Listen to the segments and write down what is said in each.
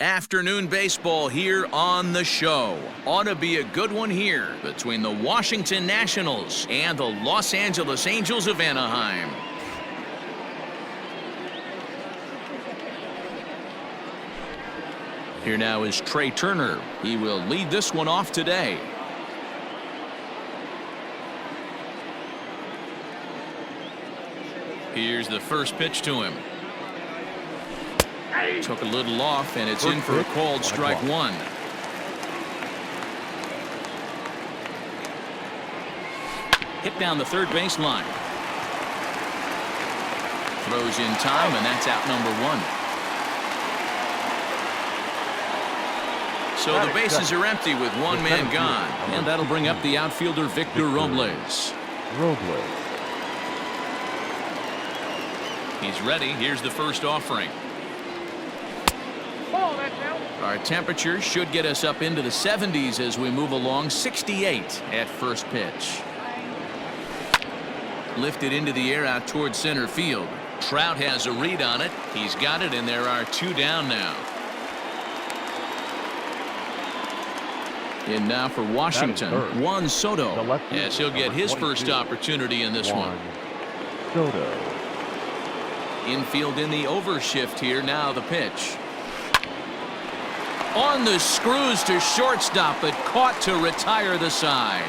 Afternoon baseball here on the show. Ought to be a good one here between the Washington Nationals and the Los Angeles Angels of Anaheim. Here now is Trey Turner. He will lead this one off today. Here's the first pitch to him. Took a little off, and it's in for a called strike one. Hit down the third baseline. Throws in time, and that's out number one. So the bases are empty with one man gone. And that'll bring up the outfielder Victor Robles. He's ready. Here's the first offering. Our temperature should get us up into the 70s as we move along. 68 at first pitch. Lifted into the air out towards center field. Trout has a read on it. He's got it, and there are two down now. In now for Washington, Juan Soto. Yes, he'll get his first opportunity in this one. Infield in the overshift here. Now the pitch. On the screws to shortstop, but caught to retire the side.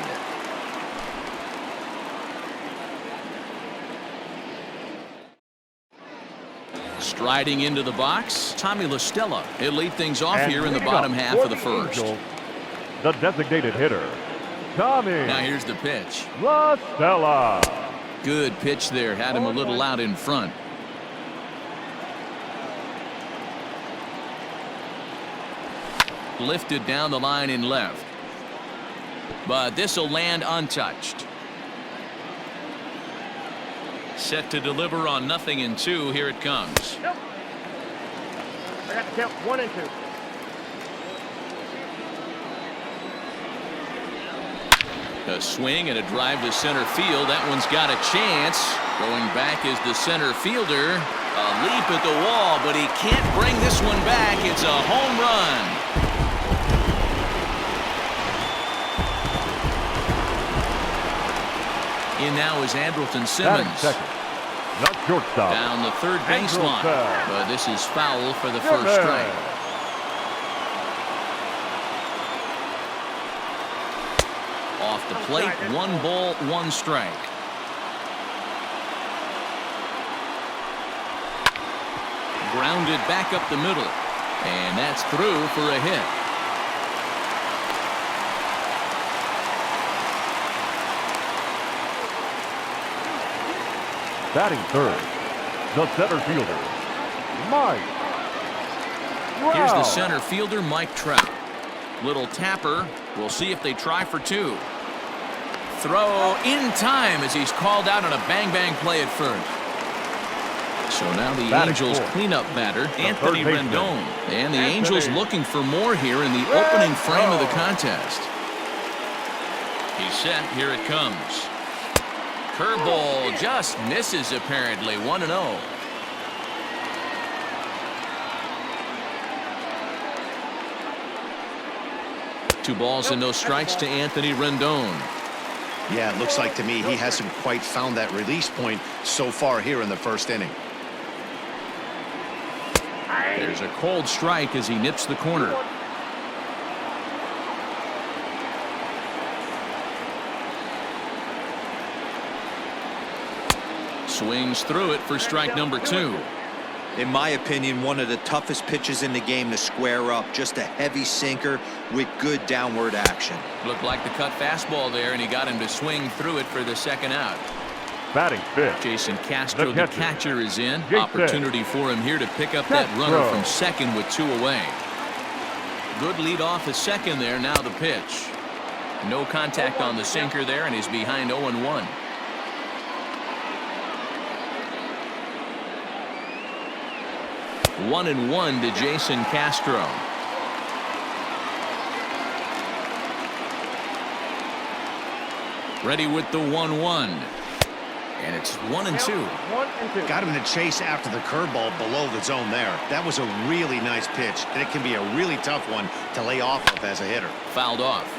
Striding into the box, Tommy La Stella. He'll lead things off here in the bottom half of the first. The designated hitter, Tommy. Now here's the pitch. La Stella. Good pitch there. Had him a little out in front. Lifted down the line in left. But this will land untouched. Set to deliver on 0-2. Here it comes. Nope. I got to count 1 and 2. A swing and a drive to center field. That one's got a chance. Going back is the center fielder. A leap at the wall, but he can't bring this one back. It's a home run. In now is Andrelton Simmons. Down the third baseline. But this is foul for the first strike. Off the plate, 1 ball, 1 strike. Grounded back up the middle. And that's through for a hit. Batting third, the center fielder, Mike Trout. Here's the center fielder, Mike Trout. Little tapper. We'll see if they try for 2. Throw in time as he's called out on a bang-bang play at first. So now the Angels cleanup batter, Anthony Rendon. And the Angels looking for more here in the opening frame of the contest. He's set. Here it comes. Curveball just misses apparently. 1-0. Two balls and no strikes to Anthony Rendon. Yeah, it looks like to me he hasn't quite found that release point so far here in the first inning. There's a cold strike as he nips the corner. Swings through it for strike number 2. In my opinion, one of the toughest pitches in the game to square up. Just a heavy sinker with good downward action. Looked like the cut fastball there, and he got him to swing through it for the second out. Batting fifth, Jason Castro, the catcher, is in. Opportunity for him here to pick up that runner from second with 2 away. Good lead off at second there. Now the pitch. No contact on the sinker there, and he's behind 0-1. One and 1 to Jason Castro. Ready with the 1-1. And it's 1-2. 1-2. Got him to chase after the curveball below the zone there. That was a really nice pitch, and it can be a really tough one to lay off of as a hitter. Fouled off.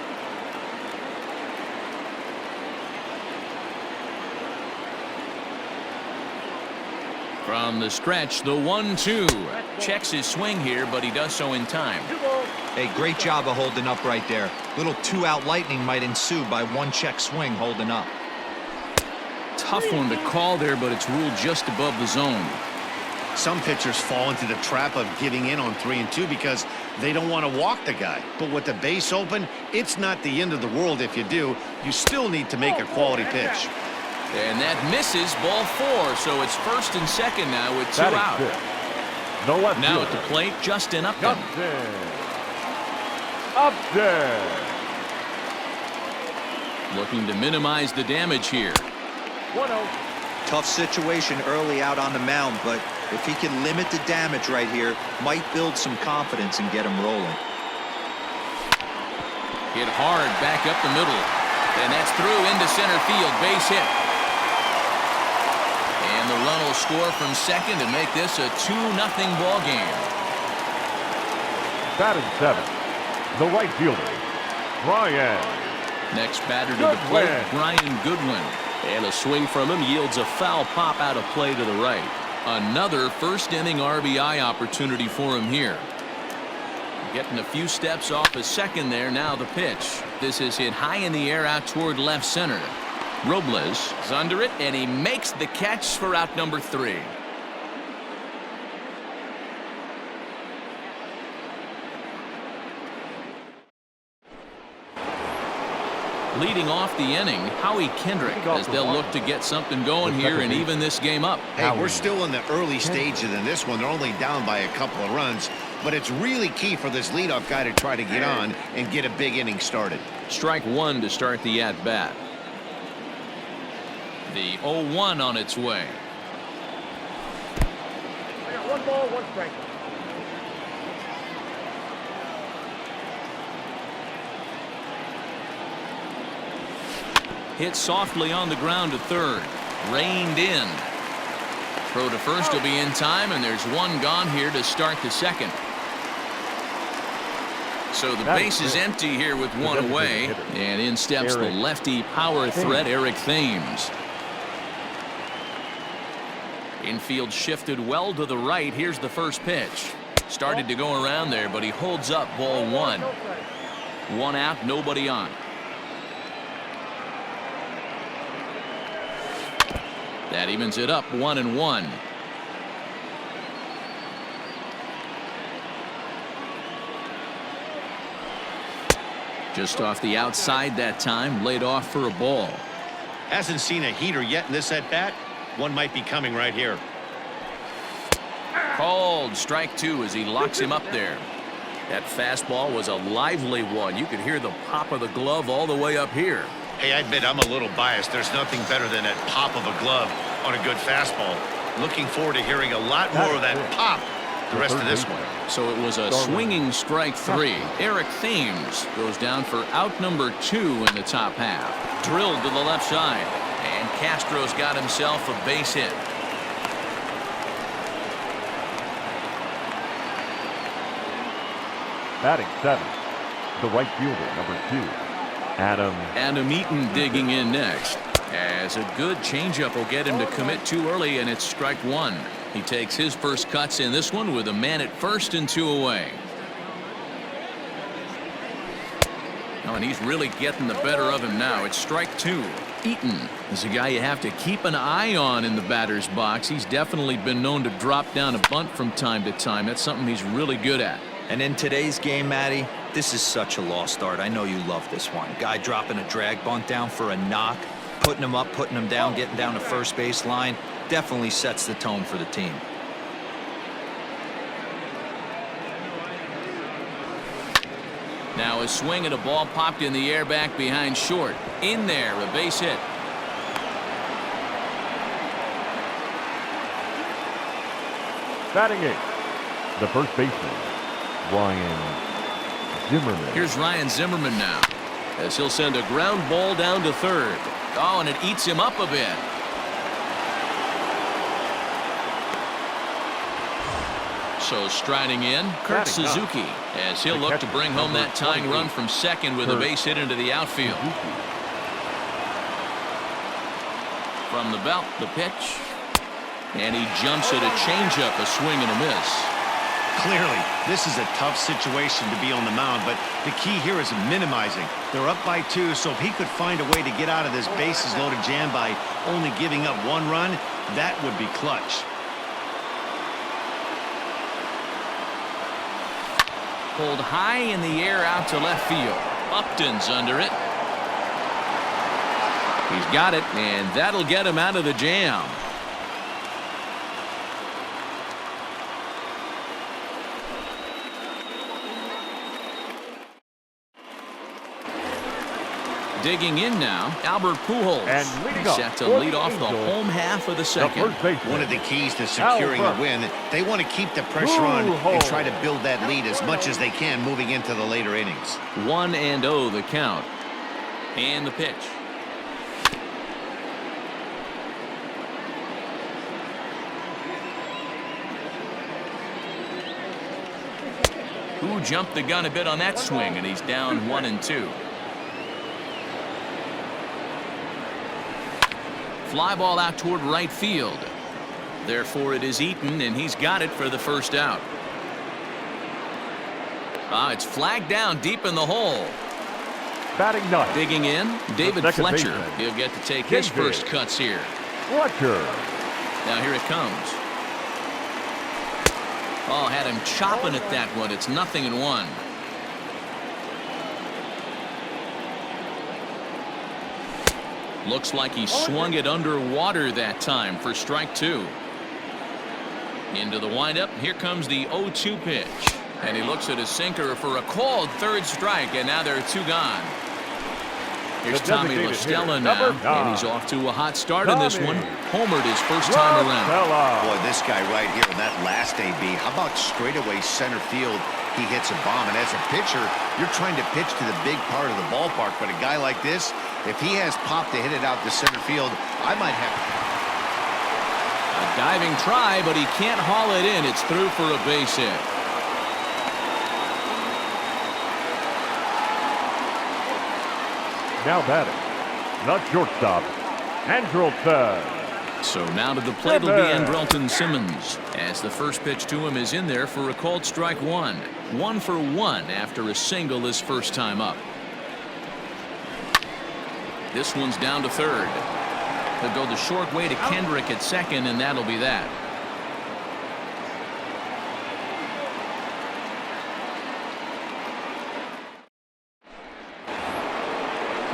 From the stretch, the 1-2. Checks his swing here, but he does so in time. Hey, great job of holding up right there. Little 2-out lightning might ensue by 1 check swing holding up. Tough one to call there, but it's ruled just above the zone. Some pitchers fall into the trap of giving in on 3-2 because they don't want to walk the guy. But with the base open, it's not the end of the world if you do. You still need to make a quality pitch. And that misses, ball 4, so it's first and second now with 2 Batting out. fifth, the left Now at fielder, the plate, Justin Upton. Upton. Looking to minimize the damage here. 1-0. Tough situation early out on the mound, but if he can limit the damage right here, might build some confidence and get him rolling. Hit hard back up the middle. And that's through into center field. Base hit. And the run will score from second to make this a 2-0 ball game. Batting seventh, the right fielder, Brian. Next batter to the plate, Goodwin. Brian Goodwin. And a swing from him yields a foul pop out of play to the right. Another first inning RBI opportunity for him here. Getting a few steps off a second there. Now the pitch. This is hit high in the air out toward left center. Robles is under it, and he makes the catch for out number 3. Leading off the inning, Howie Kendrick, as they'll look to get something going here and even this game up. Hey, we're still in the early stages in this one. They're only down by a couple of runs, but it's really key for this leadoff guy to try to get on and get a big inning started. Strike 1 to start the at-bat. The 0-1 on its way. I got 1 ball, 1 strike. Hit softly on the ground to third. Reined in. Throw to first will be in time, and there's 1 gone here to start the second. So the base is empty here with 1 away, and in steps the lefty power threat, Eric Thames. Infield shifted well to the right. Here's the first pitch. Started to go around there, but he holds up ball 1. 1 out, nobody on. That evens it up 1-1. Just off the outside that time, laid off for a ball. Hasn't seen a heater yet in this at-bat. One might be coming right here. Called strike 2 as he locks him up there. That fastball was a lively one. You could hear the pop of the glove all the way up here. Hey, I admit I'm a little biased. There's nothing better than that pop of a glove on a good fastball. Looking forward to hearing a lot more of that pop the rest of this one. So it was a swinging strike 3. Eric Thames goes down for out number 2 in the top half. Drilled to the left side. And Castro's got himself a base hit. Batting seventh, the right fielder, number 2. Adam Eaton digging in next, as a good changeup will get him to commit too early, and it's strike 1. He takes his first cuts in this one with a man at first and 2 away. Oh, and he's really getting the better of him now. It's strike 2. Eaton is a guy you have to keep an eye on in the batter's box. He's definitely been known to drop down a bunt from time to time. That's something he's really good at. And in today's game, Matty, this is such a lost art. I know you love this one. Guy dropping a drag bunt down for a knock, putting him up, putting him down, getting down to first base line. Definitely sets the tone for the team. Now a swing and a ball popped in the air back behind short. In there, a base hit. Batting 8th, the first baseman, Ryan Zimmerman. Here's Ryan Zimmerman now, as he'll send a ground ball down to third. Oh, and it eats him up a bit. So striding in, Kurt Batting up. Suzuki, as he'll look to bring home that tying run from second with a base hit into the outfield. From the belt, the pitch. And he jumps at a changeup, a swing and a miss. Clearly, this is a tough situation to be on the mound, but the key here is minimizing. They're up by 2, so if he could find a way to get out of this bases-loaded jam by only giving up 1 run, that would be clutch. Pulled high in the air out to left field. Upton's under it. He's got it, and that'll get him out of the jam. Digging in now, Albert Pujols. And leading He's up set to for lead the off the Angels, home half of the the second. first baseman, One of the keys to securing a win, they want to keep the pressure on and try to build that lead as much as they can moving into the later innings. 1-0 the count. And the pitch. Who jumped the gun a bit on that swing, and he's down 1-2. Fly ball out toward right field. Therefore it is Eaton, and he's got it for the first out. It's flagged down deep in the hole. batting ninth, Digging in, David second Fletcher. baseman, He'll get to take his JJ. first cuts here. Fletcher. Now here it comes. Oh, had him chopping at that one. It's 0-1. Looks like he swung it underwater that time for strike 2. Into the windup. Here comes the 0-2 pitch. And he looks at his sinker for a called third strike, and now there are 2 gone. Here's The Tommy La designated Stella hitter, now, number and he's 9. off to a hot start in this Tommy one. Homered his first time around. Boy, this guy right here in that last AB, how about straightaway center field? He hits a bomb, and as a pitcher, you're trying to pitch to the big part of the ballpark, but a guy like this, if he has pop to hit it out to center field, I might have... A diving try, but he can't haul it in. It's through for a base hit. Now batting, the shortstop, Andrelton. So now to the plate will be Andrelton Simmons, as the first pitch to him is in there for a called strike 1. 1 for 1 after a single his first time up. This one's down to third. He'll go the short way to Kendrick at second, and that'll be that.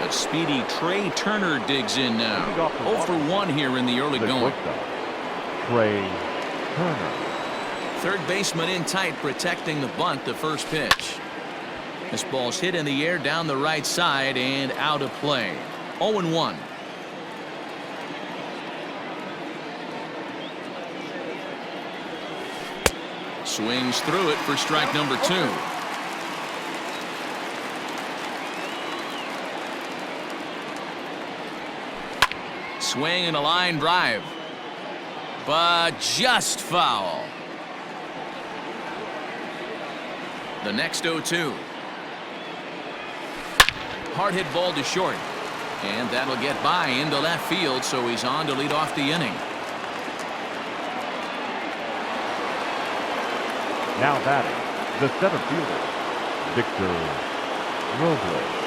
The speedy Trey Turner digs in now. 0 for 1 here in the early The going. shortstop, Trey Turner. Third baseman in tight, protecting the bunt. The first pitch. This ball's hit in the air down the right side and out of play. 0-1. Swings through it for strike number 2. Swing and a line drive, but just foul. The next 0-2. Hard hit ball to short, and that'll get by into left field, so he's on to lead off the inning. Now batting, the center fielder, Victor Robles.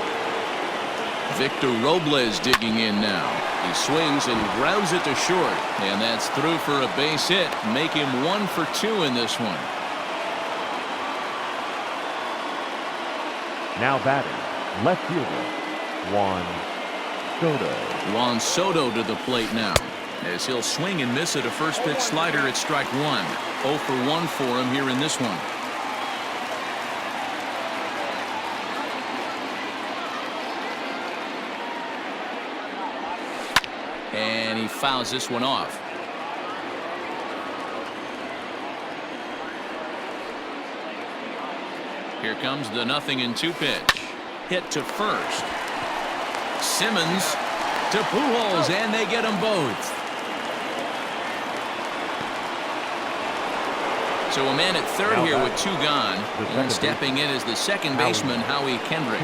Victor Robles digging in now. He swings and grounds it to short, and that's through for a base hit. Make him 1 for 2 in this one. Now batting, left fielder, Juan Soto. Juan Soto to the plate now, as he'll swing and miss at a first pitch slider at strike 1. 0 for 1 for him here in this one. And he fouls this one off. Here comes the 0-2 pitch. Hit to first. Simmons to Pujols, and they get them both. So a man at third Now here back. with 2 gone. The And second stepping in is the second baseman, Howie Kendrick.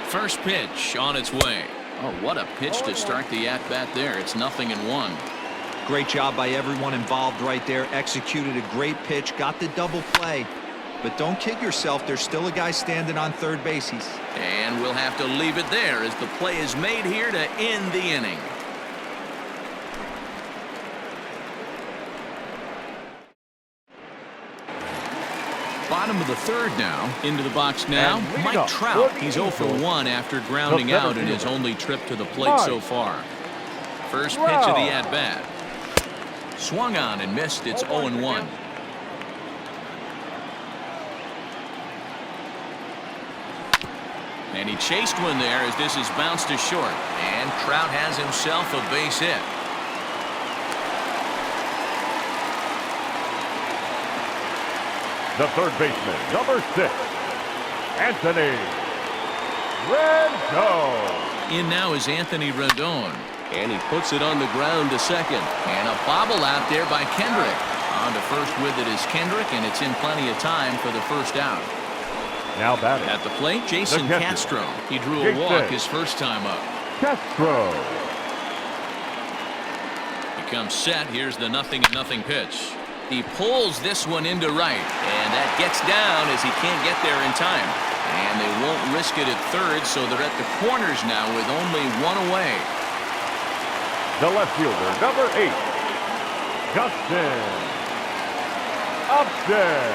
First pitch on its way. Oh, what a pitch to start the at-bat there. It's 0-1. Great job by everyone involved right there. Executed a great pitch, got the double play. But don't kid yourself, there's still a guy standing on third base. And we'll have to leave it there as the play is made here to end the inning. Bottom of the third now. Into the box now. And leading Mike up, Trout. for He's the 0 for Angels, 1 after grounding the center out in his fielder, only trip to the plate Mike so far. First pitch of the Trout. at-bat. Swung on and missed. It's 0-1. And he chased one there as this is bounced to short. And Trout has himself a base hit. The third baseman, number 6, Anthony Rendon. In now is Anthony Rendon. And he puts it on the ground to second. And a bobble out there by Kendrick. On to first with it is Kendrick, and it's in plenty of time for the first out. Now batting, At the plate, Jason catcher, Castro. He drew a Jason walk his first time up. Castro. He comes set. Here's the 0-0 pitch. He pulls this one into right, and that gets down as he can't get there in time. And they won't risk it at third, so they're at the corners now with only 1 away. The left fielder, number 8, Justin Upton.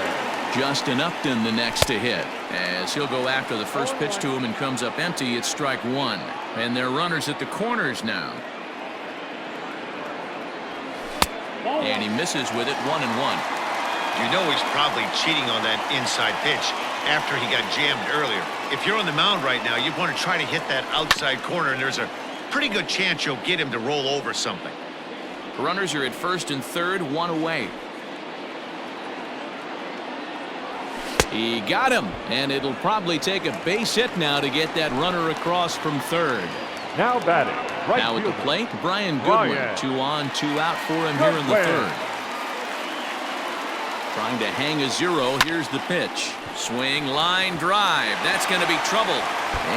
Justin Upton the next to hit, as he'll go after the first pitch to him and comes up empty. It's strike 1, and they're runners at the corners now. And he misses with it, 1-1. You know he's probably cheating on that inside pitch after he got jammed earlier. If you're on the mound right now, you want to try to hit that outside corner, and there's a pretty good chance you'll get him to roll over something. Runners are at first and third, 1 away. He got him, and it'll probably take a base hit now to get that runner across from third. Now batting, right Now at the fielder, plate, Brian Goodwin. Brian 2 on, 2 out for him here in the Goodwin. third. Trying to hang a 0. Here's the pitch. Swing, line, drive. That's going to be trouble.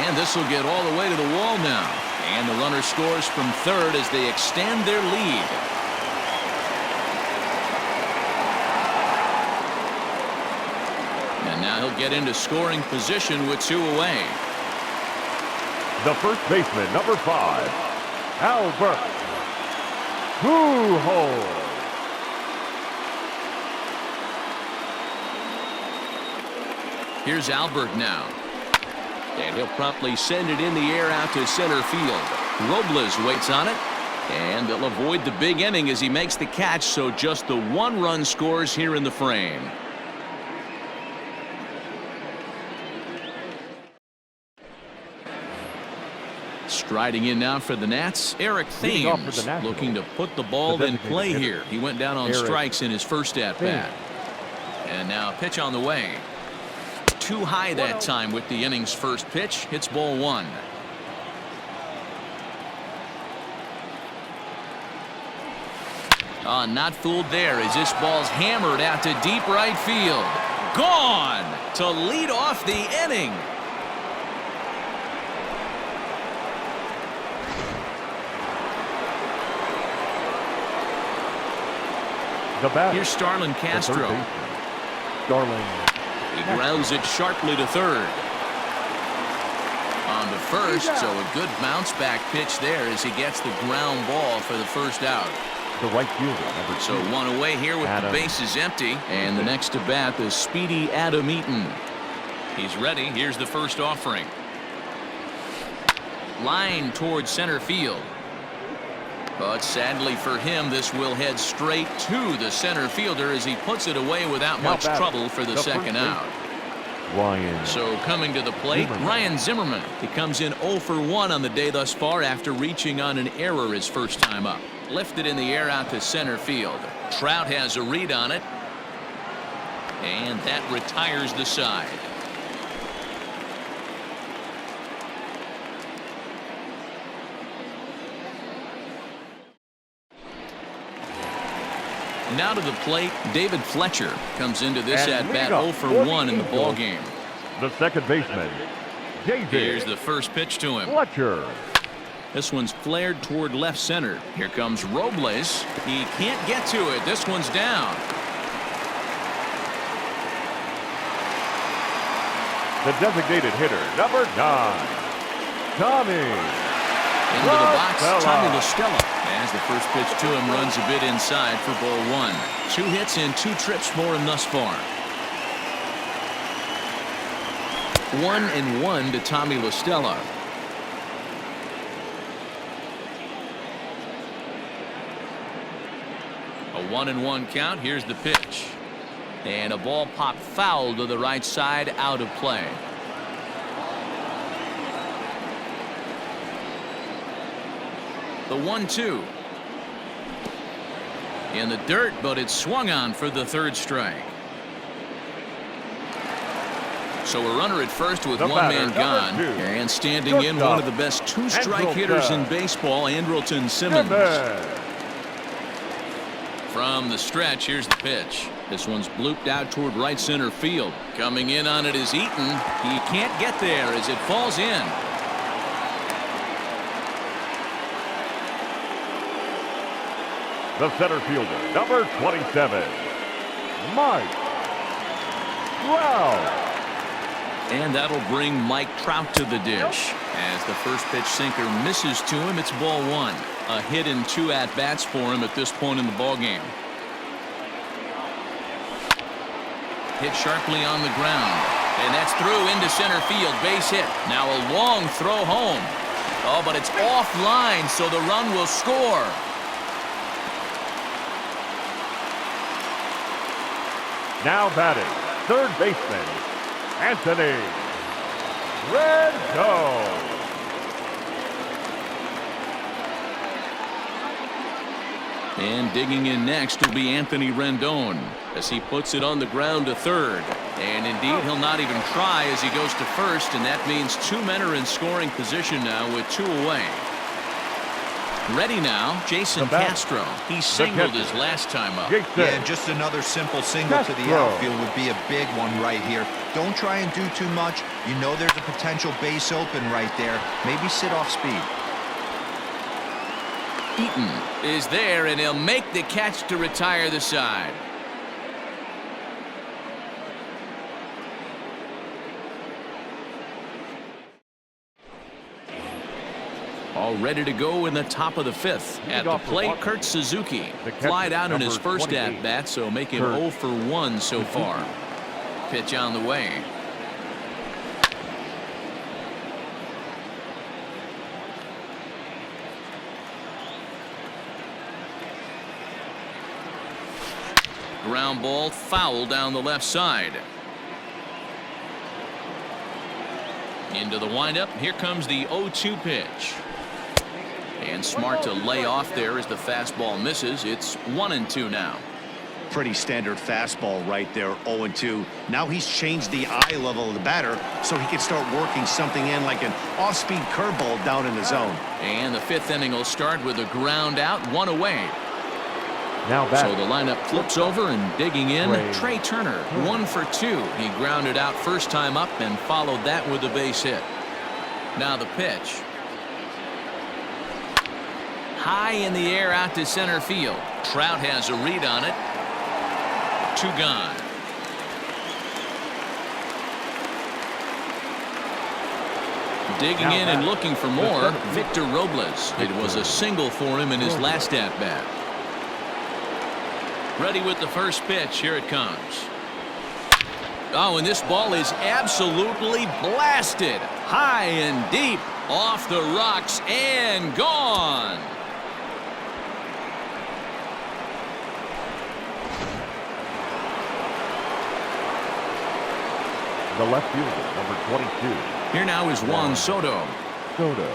And this will get all the way to the wall now. And the runner scores from third as they extend their lead. And now he'll get into scoring position with 2 away. the first baseman, number 5, Albert Pujols. Here's Albert now. And he'll promptly send it in the air out to center field. Robles waits on it. And they'll avoid the big inning as he makes the catch, so just the 1 run scores here in the frame. Striding in now for the Nats, Eric Leading off for Thames, the Nationals, looking to put the ball the in play designated here. He went down on Eric strikes in his first at-bat. And now a pitch on the way. Too high that time with the inning's first pitch. Hits ball 1. Not fooled there as this ball's hammered out to deep right field. Gone to lead off the inning. The batter, Here's Starlin the third Castro. baseman, Starling. He grounds it sharply to third. On to first, so a good bounce back pitch there as he gets the ground ball for the first out. The right fielder, number 2. So 1 away here with Adam. the bases empty. And the next to bat, the speedy Adam Eaton. He's ready. Here's the first offering. Line towards center field. But sadly for him, this will head straight to the center fielder as he puts it away without Now much batting, trouble for the the second first out. Ryan. So coming to the plate, Zimmerman. Ryan Zimmerman. He comes in 0 for 1 on the day thus far after reaching on an error his first time up. Lifted in the air out to center field. Trout has a read on it. And that retires the side. Now to the plate, David Fletcher comes into this And at-bat leading 0 off for for 1 the in the ball Angels, game. the second baseman, Here's David the first pitch to him. Fletcher. This one's flared toward left center. Here comes Robles. He can't get to it. This one's down. The designated hitter, number 9, Tommy Into the box, La Stella. Tommy La Stella. As the first pitch to him runs a bit inside for ball 1. 2 hits and 2 trips for him thus far. 1-1 to Tommy La Stella. A 1-1 count. Here's the pitch. And a ball popped foul to the right side, out of play. The 1-2. In the dirt, but it's swung on for the 3rd strike. So a runner at first with The one batter, man gone. number 2. And standing in, one of the best 2-strike hitters in baseball, Andrelton Simmons. From the stretch, here's the pitch. This one's blooped out toward right center field. Coming in on it is Eaton. He can't get there as it falls in. The center fielder, number 27, Mike Trout. And that'll bring Mike Trout to the dish. As the first pitch sinker misses to him, it's ball 1. A hit in 2 at-bats for him at this point in the ballgame. Hit sharply on the ground. And that's through into center field. Base hit. Now a long throw home. Oh, but it's offline, so the run will score. Now batting, third baseman, Anthony Rendon. And digging in next will be Anthony Rendon as he puts it on the ground to third. And indeed, he'll not even try as he goes to first, and that means 2 men are in scoring position now with 2 away. Ready now, Jason Castro. He singled his last time up. Yeah, just another simple single to the Castro. outfield would be a big one right here. Don't try and do too much. You know there's a potential base open right there. Maybe sit off speed. Eaton is there, and he'll make the catch to retire the side. All ready to go in the top of the 5th. At the plate, Kurt Suzuki. Flied out in his first at-bat, so make him 0 for 1 so far. Pitch on the way. Ground ball foul down the left side. Into the windup. Here comes the 0-2 pitch. And smart to lay off there as the fastball misses. It's 1-2 now. Pretty standard fastball right there, 0-2. Now he's changed the eye level of the batter so he can start working something in like an off-speed curveball down in the zone. And the 5th inning will start with a ground out, 1 away. Now back. So the lineup flips over, and digging in, Trey Turner, 1 for 2. He grounded out first time up and followed that with a base hit. Now the pitch. High in the air out to center field. Trout has a read on it. 2 gone. Digging in and looking for more, Victor Robles. It was a single for him in his last at-bat. Ready with the first pitch. Here it comes. Oh, and this ball is absolutely blasted. High and deep. Off the rocks and gone. The left fielder, number 22. Here now is Juan Soto. Soto.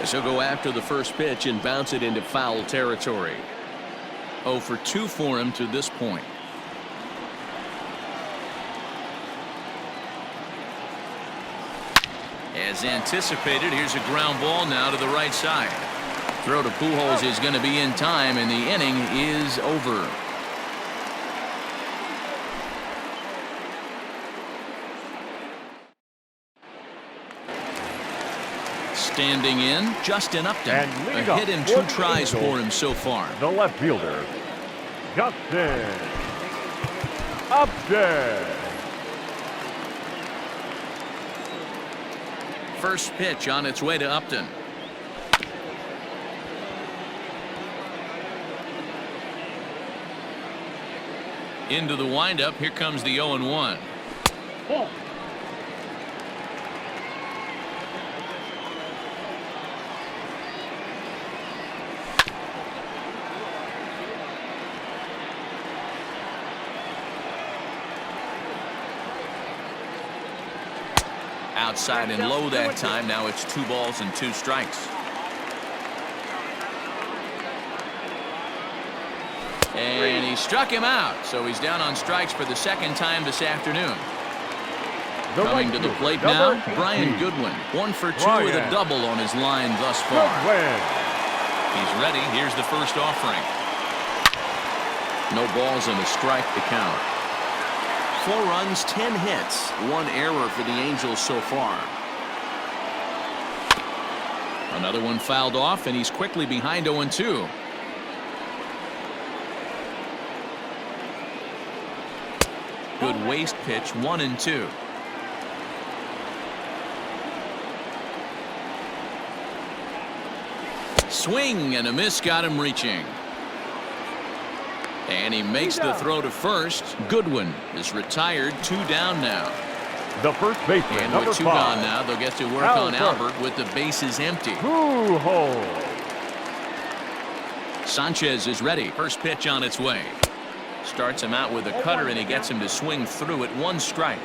As he'll go after the first pitch and bounce it into foul territory. 0 for 2 for him to this point. As anticipated, here's a ground ball now to the right side. Throw to Pujols is going to be in time, and the inning is over. Standing in, Justin Upton. And A lead up hit and for 2 the tries Angels, for him so far. the left fielder, Justin Upton. First pitch on its way to Upton. Into the windup. Here comes the 0-1. Ball. Outside and low that time. Now it's 2 balls and 2 strikes. And he struck him out, so he's down on strikes for the second time this afternoon. Coming to the plate now, Brian Goodwin. 1 for 2 with a double on his line thus far. He's ready. Here's the first offering. No balls and a strike to count. 4 runs, 10 hits, 1 error for the Angels so far. Another one fouled off, and he's quickly behind 0-2. Good waste pitch, 1-2. Swing and a miss, got him reaching. And he makes the throw to first. Goodwin is retired, 2 down now. The first baseman, And number with 2 5. gone now, they'll get to work on Albert with the bases empty. Hole. Sanchez is ready. First pitch on its way. Starts him out with a cutter, and he gets him to swing through it. 1 strike.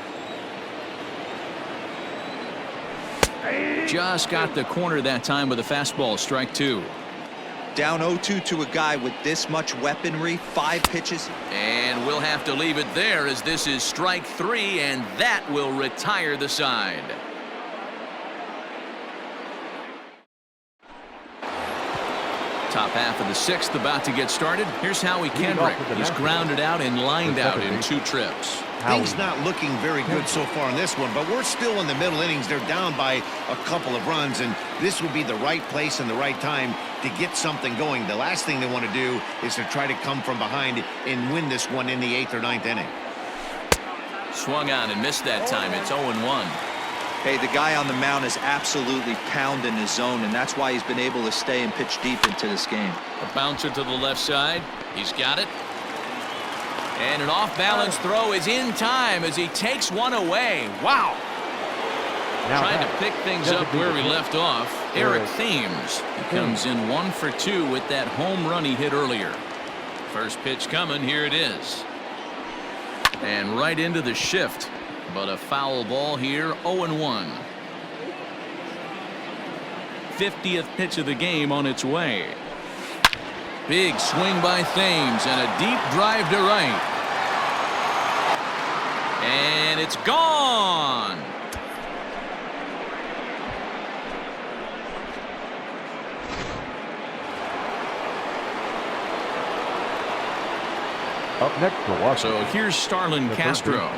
Just got the corner that time with a fastball. Strike 2. Down 0-2 to a guy with this much weaponry, 5 pitches. And we'll have to leave it there, as this is strike 3, and that will retire the side. Top half of the 6th about to get started. Here's Howie Kendrick. He's grounded out and lined out in 2 trips. Things not looking very good so far in this one, but we're still in the middle innings. They're down by a couple of runs, and this would be the right place and the right time to get something going. The last thing they want to do is to try to come from behind and win this one in the 8th or 9th inning. Swung on and missed that time. It's 0-1. Hey, the guy on the mound is absolutely pounding his zone, and that's why he's been able to stay and pitch deep into this game. A bouncer to the left side. He's got it. And an off-balance throw is in time as he takes one away. Wow. Trying to pick things up where we left off. Eric Thames. He comes in 1 for 2 with that home run he hit earlier. First pitch coming. Here it is. And right into the shift. But a foul ball here. 0-1. 50th pitch of the game on its way. Big swing by Thames and a deep drive to right. And it's gone. Up next to Washington. So here's Starlin Castro.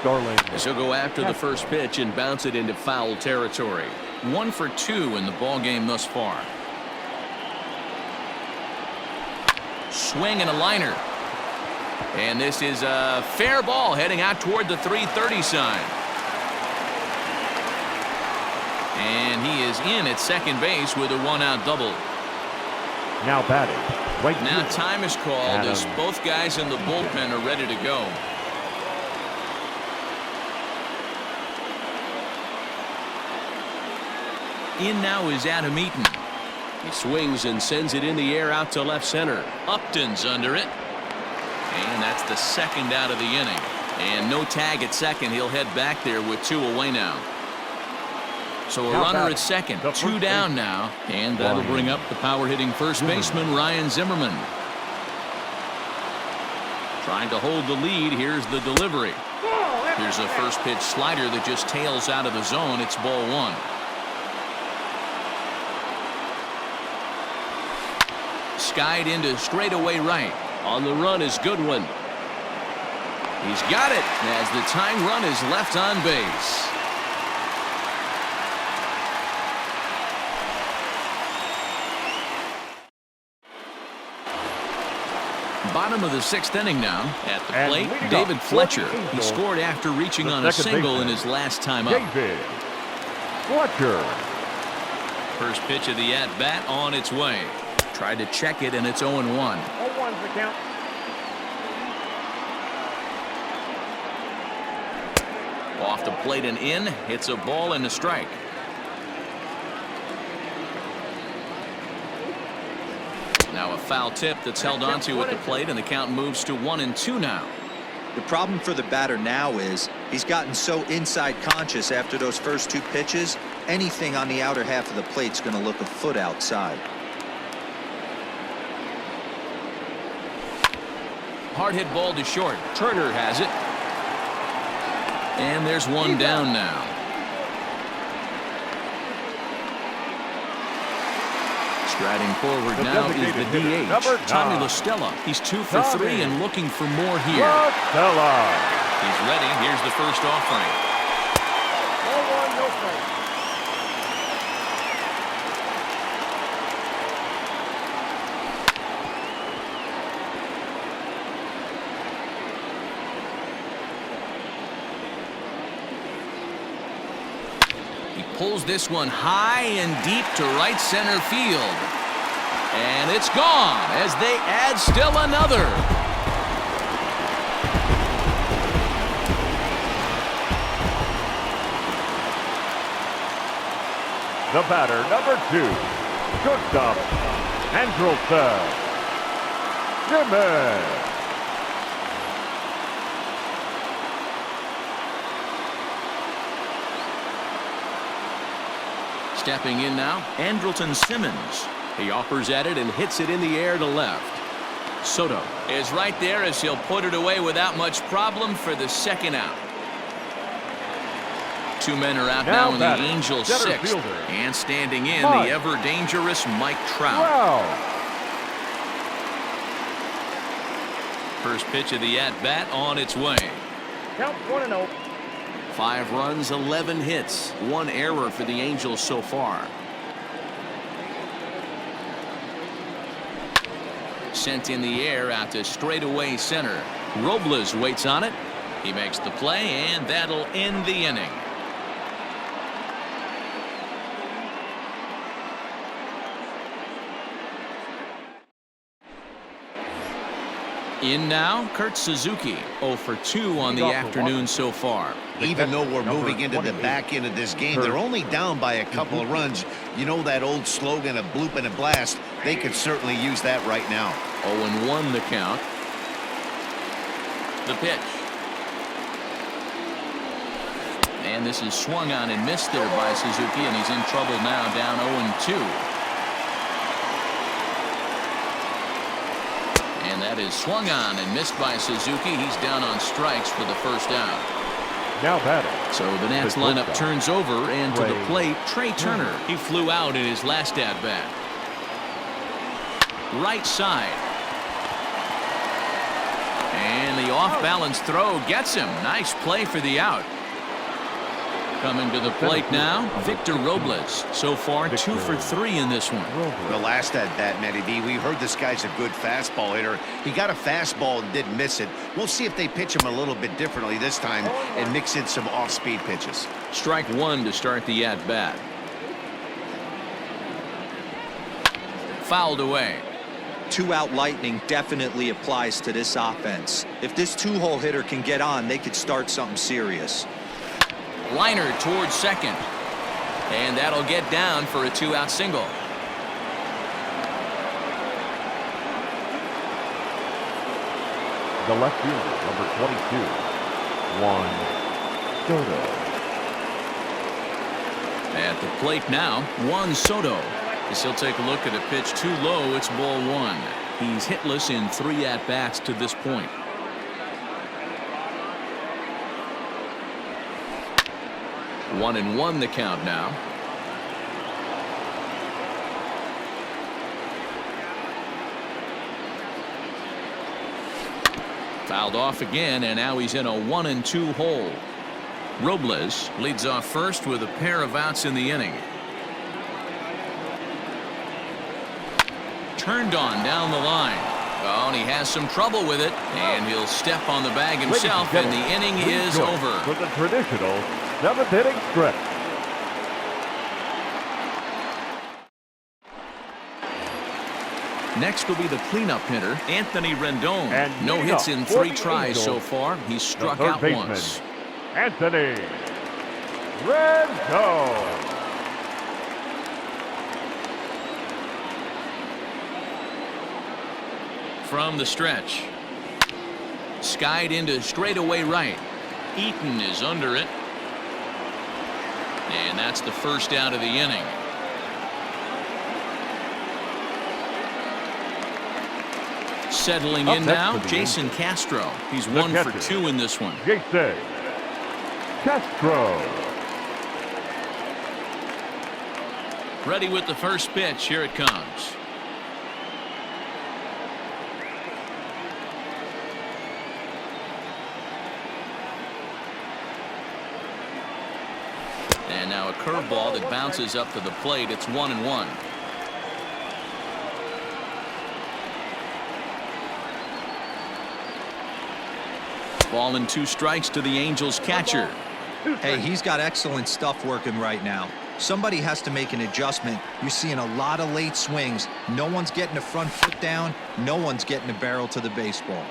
Starlin. As he'll go after the first pitch and bounce it into foul territory. 1 for 2 in the ball game thus far. Swing and a liner. And this is a fair ball heading out toward the 330 sign. And he is in at second base with a 1-out double. Now batting. Right Now fielder, time is called as both guys in the bullpen are ready to go. In now is Adam Eaton. He swings and sends it in the air out to left center. Upton's under it. And that's the 2nd out of the inning. And no tag at second. He'll head back there with 2 away now. So a runner at second. 2 down now. And that'll bring up the power-hitting first baseman, Ryan Zimmerman. Trying to hold the lead. Here's the delivery. Here's a first pitch slider that just tails out of the zone. It's ball 1. Skied into straightaway right. On the run is Goodwin. He's got it as the tying run is left on base. Bottom of the 6th inning now. At the And plate, leading David off Fletcher. for the He Angels, scored after reaching the on a second single in baseman, his last time up. David Fletcher. First pitch of the at-bat on its way. Tried to check it, and it's 0-1. 0-1's the count. Off the plate and in. Hits a ball and a strike. Now a foul tip that's held onto at the plate, and the count moves to 1-2 now. The problem for the batter now is he's gotten so inside conscious after those first 2 pitches. Anything on the outer half of the plate's going to look a foot outside. Hard hit ball to short. Turner has it. And there's one down now. Striding forward The now is the designated hitter, DH, number Tommy 9. La Stella. He's 2 for 3 Tommy and looking for more here. La Stella. He's ready. Here's the first offering. 0-1, no strike. He pulls this one high and deep to right center field. And it's gone as they add still another. The batter, number 2, shortstop, Andrelton. Jimmy. Stepping in now, Andrelton Simmons. He offers at it and hits it in the air to left. Soto is right there as he'll put it away without much problem for the second out. 2 men are out now in the batting, Angels' center 6th. fielder, And standing in, Mike the ever-dangerous Mike Trout. Wow. First pitch of the at-bat on its way. Count 1-0. 5 runs, 11 hits, 1 error for the Angels so far. Sent in the air out to straightaway center. Robles waits on it. He makes the play, and that'll end the inning. In now, Kurt Suzuki, 0 for 2 on the afternoon so far. Even though we're Number moving into the 28. back end of this game, they're only down by a couple of runs. You know that old slogan, a bloop and a blast. They could certainly use that right now. 0-1 the count. The pitch. And this is swung on and missed there by Suzuki, and he's in trouble now, down 0-2. And that is swung on and missed by Suzuki. He's down on strikes for the first out. Now batting. So the Nats The lineup shortstop, turns over, and to the Trey plate, Trey Turner. He flew out in his last at-bat. Right side. And the off-balance throw gets him. Nice play for the out. Coming to the plate now, Victor Robles. So far, 2 for 3 in this one. The last at bat, Matty D, we heard this guy's a good fastball hitter. He got a fastball and didn't miss it. We'll see if they pitch him a little bit differently this time and mix in some off-speed pitches. Strike 1 to start the at-bat. Fouled away. 2-out lightning definitely applies to this offense. If this 2-hole hitter can get on, they could start something serious. Liner towards second. And that'll get down for a 2-out single. The left fielder, number 22, Juan Soto. At the plate now, Juan Soto. As he'll take a look at a pitch too low, it's ball 1. He's hitless in 3 at-bats to this point. One and one the count now. Fouled off again, and now he's in a 1-2 hole. Robles leads off first with a pair of outs in the inning. Turned on down the line. Oh, and he has some trouble with it, and he'll step on the bag Ladies and himself, and the gentlemen, inning please is join over. For the traditional 7th inning stretch. Next will be the cleanup hitter, Anthony Rendon. And No hits in for 3 the tries so Angels, far. He's the struck third out baseman, once. Anthony Rendon. From the stretch. Skied into straightaway right. Eaton is under it. And that's the first out of the inning. Settling Up in next now, for the Jason Castro. He's The 1 for catcher, 2 in this one. Jason Castro. Ready with the first pitch. Here it comes. And now a curveball that bounces up to the plate. It's 1-1. Ball and 2 strikes to the Angels catcher. Hey, he's got excellent stuff working right now. Somebody has to make an adjustment. You're seeing a lot of late swings. No one's getting the front foot down. No one's getting the barrel to the baseball.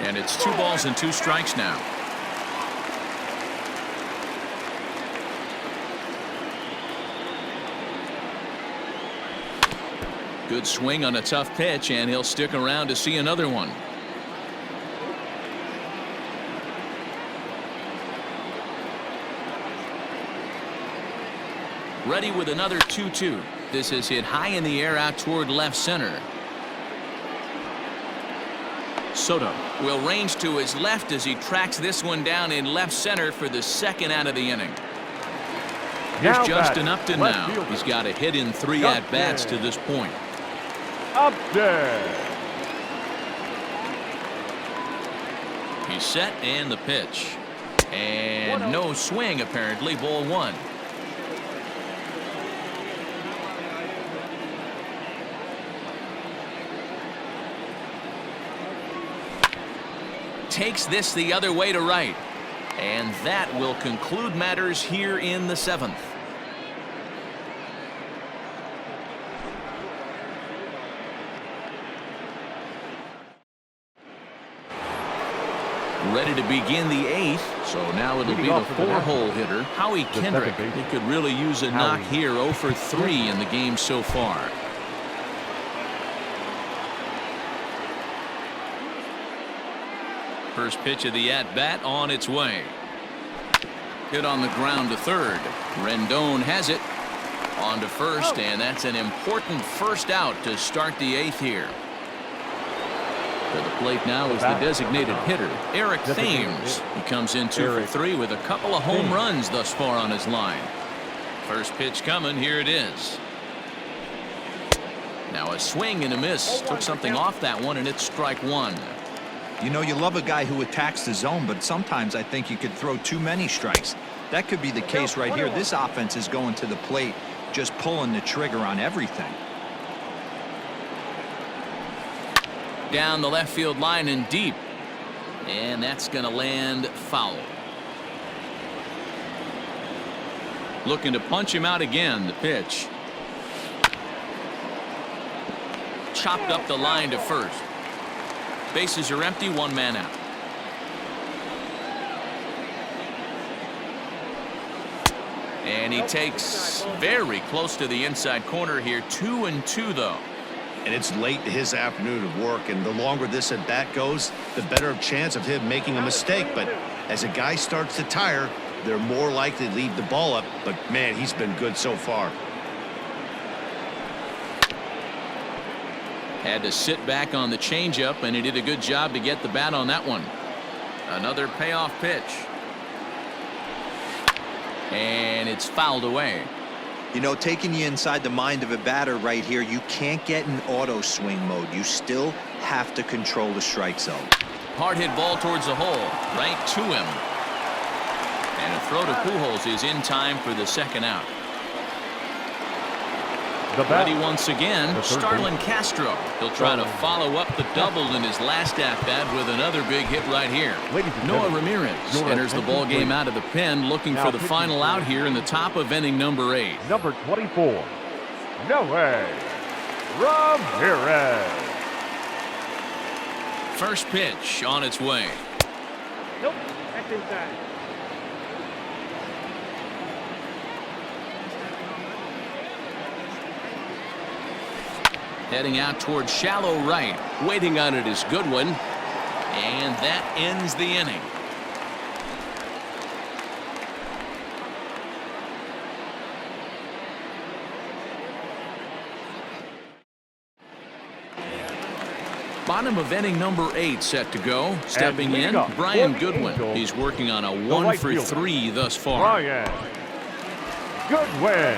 And it's 2 balls and 2 strikes now. Good swing on a tough pitch, and he'll stick around to see another one. Ready with another 2-2. This is hit high in the air out toward left center. Soto will range to his left as he tracks this one down in left center for the second out of the inning. Here's Now Justin batting, Upton left now. fielder. He's got a hit in 3 Upton. at-bats to this point. Upton. He's set and the pitch. And no swing apparently. Ball 1. Takes this the other way to right. And that will conclude matters here in the 7th. Ready to begin the 8th. So now it'll be Leading the off for the 4-hole hitter, Howie Kendrick. second He baseman, could really use a knock Howie. here. 0 for 3 in the game so far. First pitch of the at-bat on its way. Hit on the ground to third. Rendon has it. On to first, and that's an important first out to start the 8th here. To the plate now is the designated hitter, Eric Thames. He comes in 2 for 3 with a couple of home runs thus far on his line. First pitch coming. Here it is. Now a swing and a miss. Took something off that one, and it's strike 1. You know, you love a guy who attacks the zone, but sometimes I think you could throw too many strikes. That could be the case right here. This offense is going to the plate, just pulling the trigger on everything. Down the left field line and deep. And that's going to land foul. Looking to punch him out again. The pitch. Chopped up the line to first. Bases are empty. 1 man out. And he takes very close to the inside corner here. 2-2 though. And it's late in his afternoon of work, and the longer this at bat goes, the better chance of him making a mistake. But as a guy starts to tire, they're more likely to leave the ball up. But man, he's been good so far. Had to sit back on the changeup, and he did a good job to get the bat on that one. Another payoff pitch. And it's fouled away. You know, taking you inside the mind of a batter right here, you can't get in auto swing mode. You still have to control the strike zone. Hard hit ball towards the hole. Right to him. And a throw to Pujols is in time for the second out. Ready once again, Starlin Castro. He'll try to follow up the double in his last at-bat with another big hit right here. Noah Ramirez enters the ball game out of the pen, looking for the final out here in the top of inning number 8. Number 24, Noah Ramirez. First pitch on its way. Nope, that's inside. Heading out towards shallow right. Waiting on it is Goodwin. And that ends the inning. Bottom of inning number 8 set to go. Stepping in, Brian Goodwin. He's working on a 1 for 3 thus far. Brian Goodwin.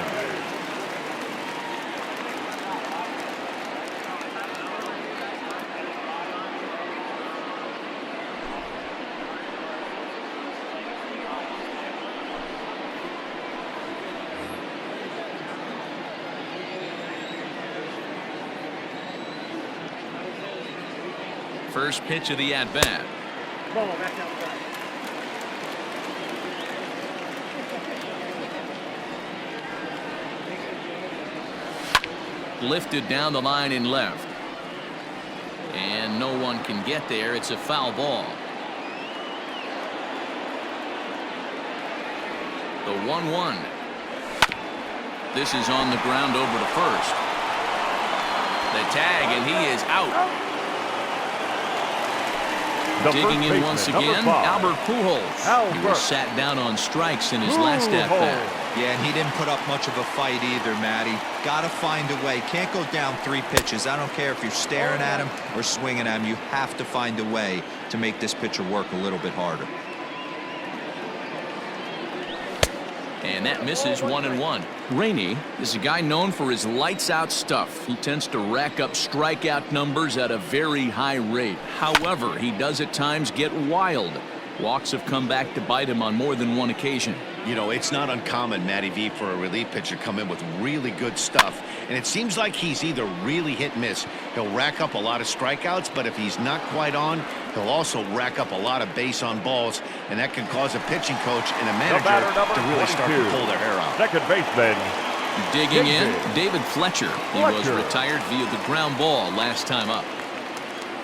First pitch of the at-bat. Ball, that's outside. Lifted down the line in left. And no one can get there. It's a foul ball. The 1-1. This is on the ground over to first. The tag, and he is out. Digging in once again, Albert Pujols. He was sat down on strikes in his last at-bat. Yeah, and he didn't put up much of a fight either, Matty. Got to find a way. Can't go down 3 pitches. I don't care if you're staring at him or swinging at him. You have to find a way to make this pitcher work a little bit harder. And that misses 1-1. Rainey is a guy known for his lights-out stuff. He tends to rack up strikeout numbers at a very high rate. However, he does at times get wild. Walks have come back to bite him on more than one occasion. You know, it's not uncommon, Matty V, for a relief pitcher to come in with really good stuff. And it seems like he's either really hit and miss. He'll rack up a lot of strikeouts, but if he's not quite on, he'll also rack up a lot of base on balls. And that can cause a pitching coach and a manager to really start to pull their hair out. Second baseman. Digging in, David Fletcher. He was retired via the ground ball last time up.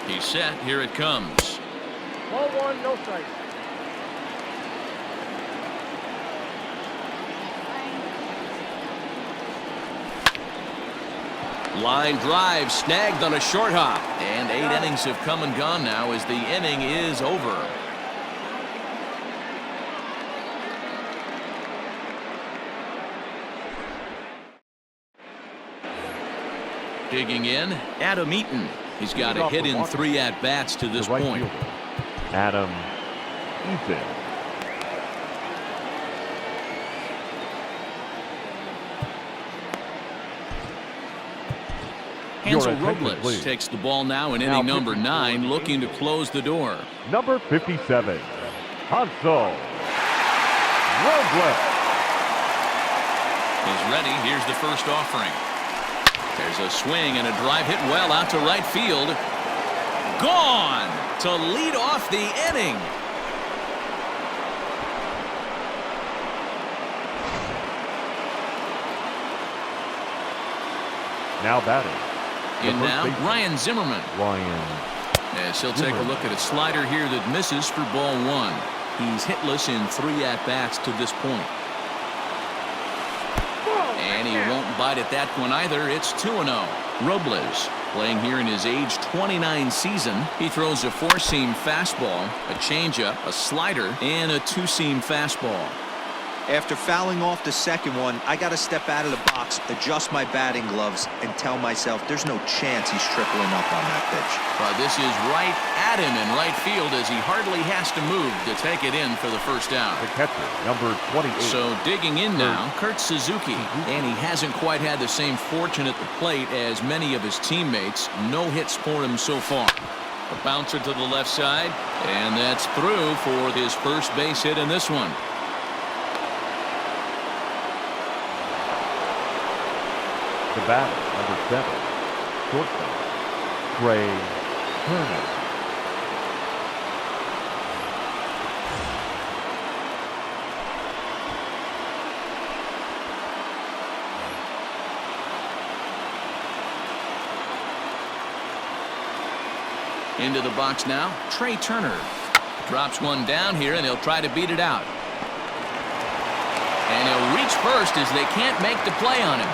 He's set. Here it comes. Ball 1, no strike. Line drive snagged on a short hop. And 8 innings have come and gone now as the inning is over. Digging in, Adam Eaton. He's got a hit in 3 at-bats to this point. Adam Eaton. Hansel Robles takes the ball now in inning number 9, looking to close the door. Number 57, Hansel Robles. Is ready. Here's the first offering. There's a swing and a drive hit well out to right field. Gone to lead off the inning. Now batting. In now, Ryan Zimmerman. As he'll take a look at a slider here that misses for ball 1. He's hitless in 3 at-bats to this point. And he won't bite at that one either. It's 2-0. Robles playing here in his age 29 season. He throws a 4-seam fastball, a changeup, a slider, and a 2-seam fastball. After fouling off the second one, I got to step out of the box, adjust my batting gloves, and tell myself there's no chance he's tripling up on that pitch. Well, this is right at him in right field as he hardly has to move to take it in for the first out. The catcher, number 28. So digging in now, Kurt Suzuki. And he hasn't quite had the same fortune at the plate as many of his teammates. No hits for him so far. A bouncer to the left side, and that's through for his first base hit in this one. The batter, number 7, shortstop, Trey Turner. Into the box now, Trey Turner. Drops one down here, and he'll try to beat it out. And he'll reach first as they can't make the play on him.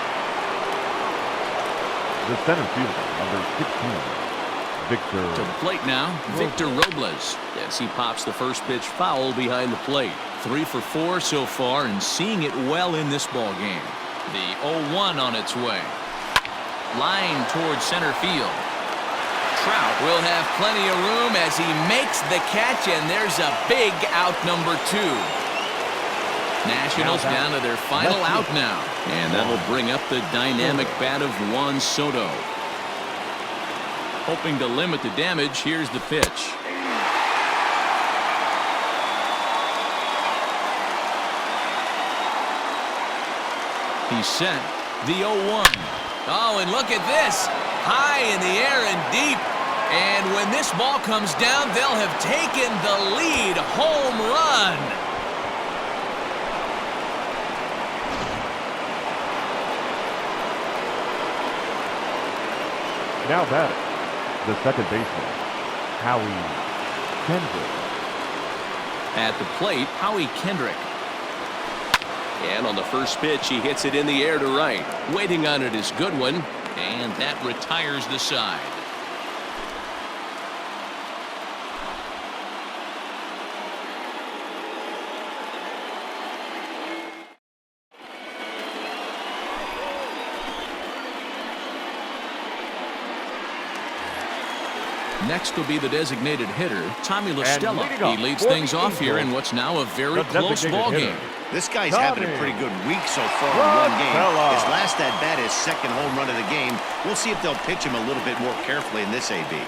The center fielder, number 16, Victor. To the plate now, Victor Robles. As he pops the first pitch foul behind the plate. 3 for 4 so far, and seeing it well in this ball game. The 0-1 on its way. Line towards center field. Trout will have plenty of room as he makes the catch, and there's a big out, number 2. Nationals down to their final out now, and that'll bring up the dynamic bat of Juan Soto. Hoping to limit the damage, here's the pitch. He's set. The 0-1. Oh, and look at this. High in the air and deep. And when this ball comes down, they'll have taken the lead. Home run. Now batting, the second baseman, Howie Kendrick. At the plate, Howie Kendrick. And on the first pitch, he hits it in the air to right. Waiting on it is Goodwin, and that retires the side. Next will be the designated hitter, Tommy LaStella. He leads things off here in what's now a very close ball game. This guy's having a pretty good week so far in one game. His last at-bat is second home run of the game. We'll see if they'll pitch him a little bit more carefully in this AB.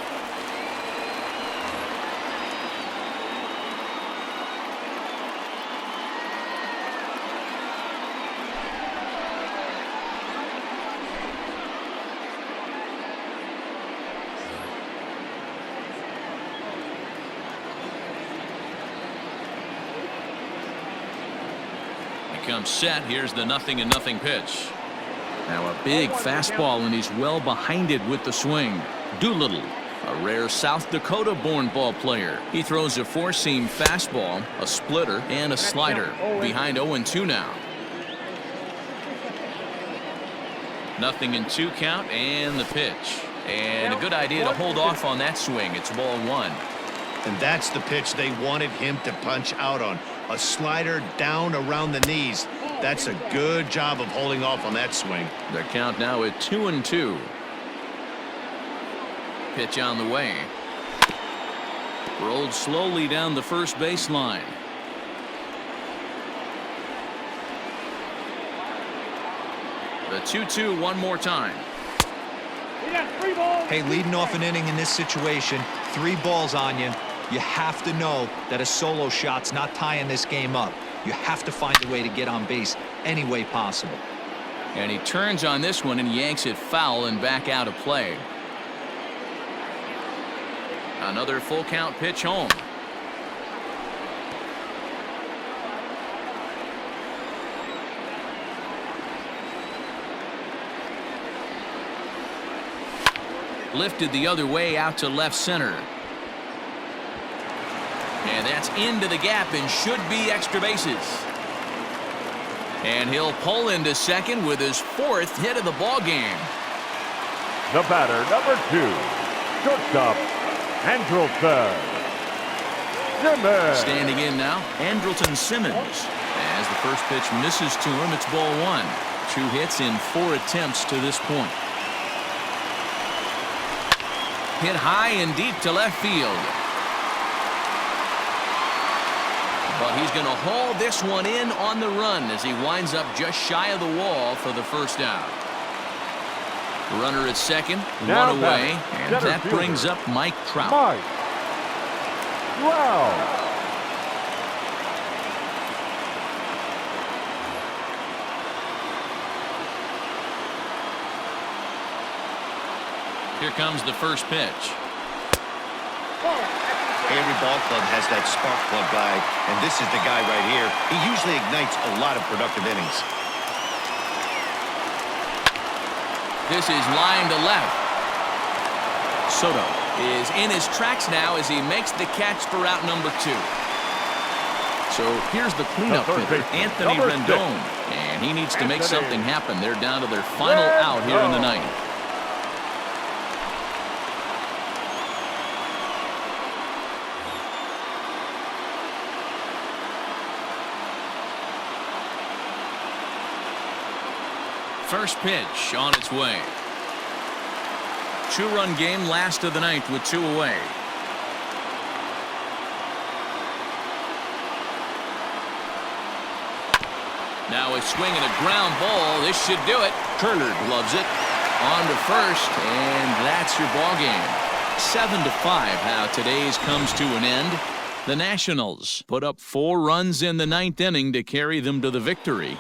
Comes set. Here's the 0-0 pitch. Now a big fastball, and he's well behind it with the swing. Doolittle, a rare South Dakota-born ball player. He throws a four-seam fastball, a splitter, and a slider. Behind 0-2 now. 0-2 count, and the pitch. And a good idea to hold off on that swing. It's ball 1. And that's the pitch they wanted him to punch out on. A slider down around the knees. That's a good job of holding off on that swing. The count now at 2-2. Pitch on the way. Rolled slowly down the first baseline. The 2-2 one more time. Hey, leading off an inning in this situation, 3 balls on you. You have to know that a solo shot's not tying this game up. You have to find a way to get on base any way possible. And he turns on this one and yanks it foul and back out of play. Another full count pitch home. Lifted the other way out to left center. And that's into the gap and should be extra bases. And he'll pull into second with his 4th hit of the ball game. The batter, number 2, shortstop, Andrelton Simmons. Standing in now, Andrelton Simmons. As the first pitch misses to him, it's ball 1. 2 hits in 4 attempts to this point. Hit high and deep to left field. But he's going to haul this one in on the run as he winds up just shy of the wall for the first out. Runner at second, Now 1 away, and that brings up Mike Trout. Mike Trout. Here comes the first pitch. Ball. That's inside. Every ball club has that spark plug guy, and this is the guy right here. He usually ignites a lot of productive innings. This is line to left. Soto is in his tracks now as he makes the catch for out number 2. So here's the cleanup The third hitter, baseman, Anthony number Rendon. And he needs to make Anthony. something happen. They're down to their final out here in the ninth. First pitch on its way. 2-run game, last of the ninth with 2 away. Now a swing and a ground ball. This should do it. Turner gloves it. On to first, and that's your ball game. 7-5, how today's comes to an end. The Nationals put up 4 runs in the ninth inning to carry them to the victory.